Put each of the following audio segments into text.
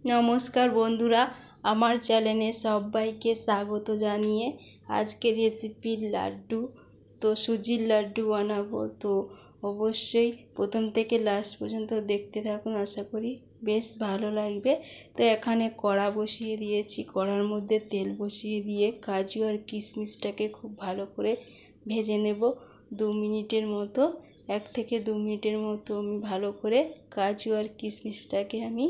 নমস্কার বন্ধুরা, আমার চ্যানেলে সবাইকে স্বাগত জানিয়ে আজকে রেসিপি লাড্ডু। তো সুজির লাড্ডু বানাবো। তো অবশ্যই প্রথম থেকে লাস্ট পর্যন্ত দেখতে থাকুন, আশা করি বেশ ভালো লাগবে। তো এখানে কড়া বসিয়ে দিয়েছি, কড়ার মধ্যে তেল বসিয়ে দিয়ে কাজু আর কিশমিশটাকে খুব ভালো করে ভেজে নেব 2 মিনিটের মতো। 1 থেকে 2 মিনিটের মতো আমি ভালো করে কাজু আর কিশমিশটাকে আমি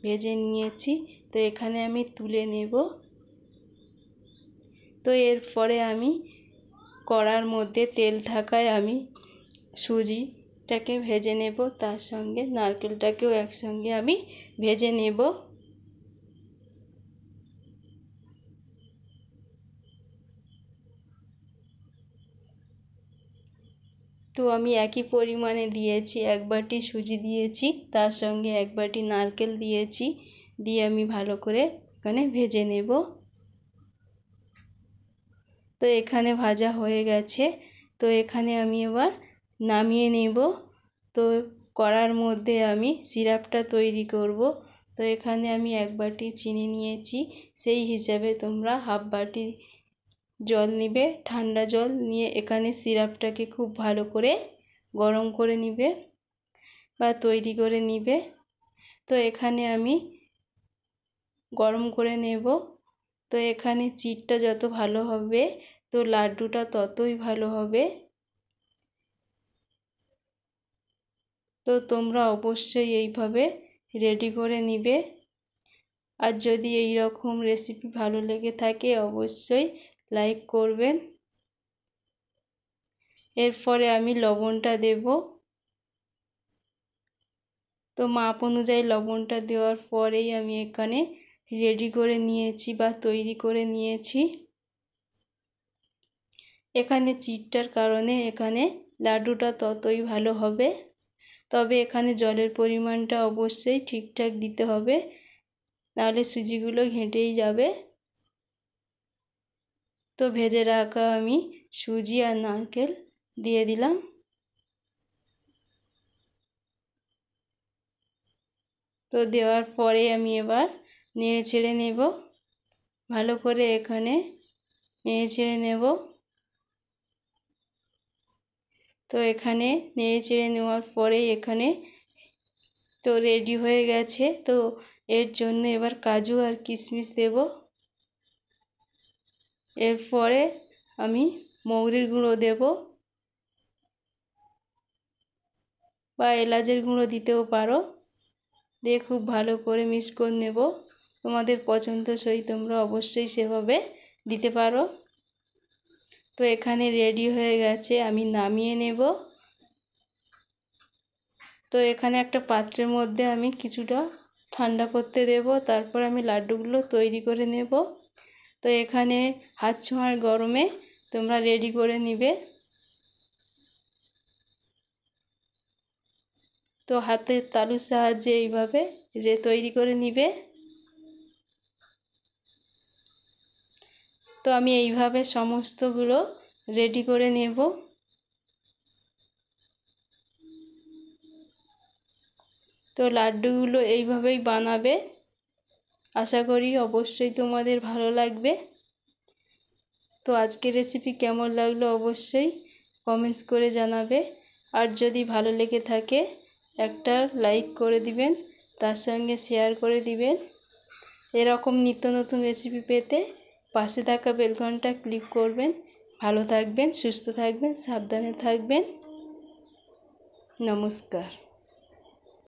ভেজে নিয়েছি। তো এখানে আমি তুলে নেব। তো এরপরে আমি কড়ার মধ্যে তেল থাকায় আমি সুজিটাকে ভেজে নেব, তার সঙ্গে নারকেলটাকেও একসঙ্গে আমি ভেজে নেব। তো আমি একই পরিমাণে দিয়েছি, 1 বাটি সুজি দিয়েছি, তার সঙ্গে 1 বাটি নারকেল দিয়েছি, দিয়ে আমি ভালো করে এখানে ভেজে নেব। তো এখানে ভাজা হয়ে গেছে। তো এখানে আমি এবার নামিয়ে নেব। তো কড়ার মধ্যে আমি সিরাপটা তৈরি করব। তো এখানে আমি 1 বাটি চিনি নিয়েছি, সেই হিসাবে তোমরা হাফ বাটি জল নিবে, ঠান্ডা জল নিয়ে এখানে সিরাপটাকে খুব ভালো করে গরম করে নিবে বা তৈরি করে নিবে। তো এখানে আমি গরম করে নেব। তো এখানে চিটটা যত ভালো হবে তো লাড্ডুটা ততই ভালো হবে। তো তোমরা অবশ্যই এইভাবে রেডি করে নিবে। আর যদি এই রকম রেসিপি ভালো লেগে থাকে অবশ্যই লাইক করবেন। এরপরে আমি লবণটা দেব। তো মাপ অনুযায়ী লবণটা দেওয়ার পরেই আমি এখানে রেডি করে নিয়েছি বা তৈরি করে নিয়েছি। এখানে চিটটার কারণে এখানে লাড্ডুটা ততই ভালো হবে। তবে এখানে জলের পরিমাণটা অবশ্যই ঠিকঠাক দিতে হবে, নাহলে সুজিগুলো ঘেঁটেই যাবে। তো ভেজে রাখা আমি সুজি আর নারকেল দিয়ে দিলাম। তো দেওয়ার পরে আমি এবার নেড়ে ছেড়ে নেব, ভালো করে এখানে নেড়ে ছেড়ে নেব। তো এখানে নেড়ে চেড়ে নেওয়ার পরে এখানে তো রেডি হয়ে গেছে। তো এর জন্য এবার কাজু আর কিশমিশ দেব। এরপরে আমি মৌরির গুঁড়ো দেব বা এলাচের গুঁড়ো দিতেও পারো, দিয়ে খুব ভালো করে মিক্স করে নেব। তোমাদের পছন্দসই তোমরা অবশ্যই সেভাবে দিতে পারো। তো এখানে রেডি হয়ে গেছে, আমি নামিয়ে নেব। তো এখানে একটা পাত্রের মধ্যে আমি কিছুটা ঠান্ডা করতে দেব, তারপর আমি লাড্ডুগুলো তৈরি করে নেব। তো এখানে হাত ছোঁয়ার গরমে তোমরা রেডি করে নিবে। তো হাতের তালুর সাহায্যে এইভাবে তৈরি করে নিবে। তো আমি এইভাবে সমস্তগুলো রেডি করে নেব। তো লাড্ডুগুলো এইভাবেই বানাবে, আশা করি অবশ্যই তোমাদের ভালো লাগবে। তো আজকের রেসিপি কেমন লাগলো অবশ্যই কমেন্টস করে জানাবে। আর যদি ভালো লেগে থাকে একটা লাইক করে দিবেন, তার সঙ্গে শেয়ার করে দিবেন। এরকম নিত্য নতুন রেসিপি পেতে পাশে থাকা বেল ঘন্টা ক্লিক করবেন। ভালো থাকবেন, সুস্থ থাকবেন, সাবধানে থাকবেন। নমস্কার।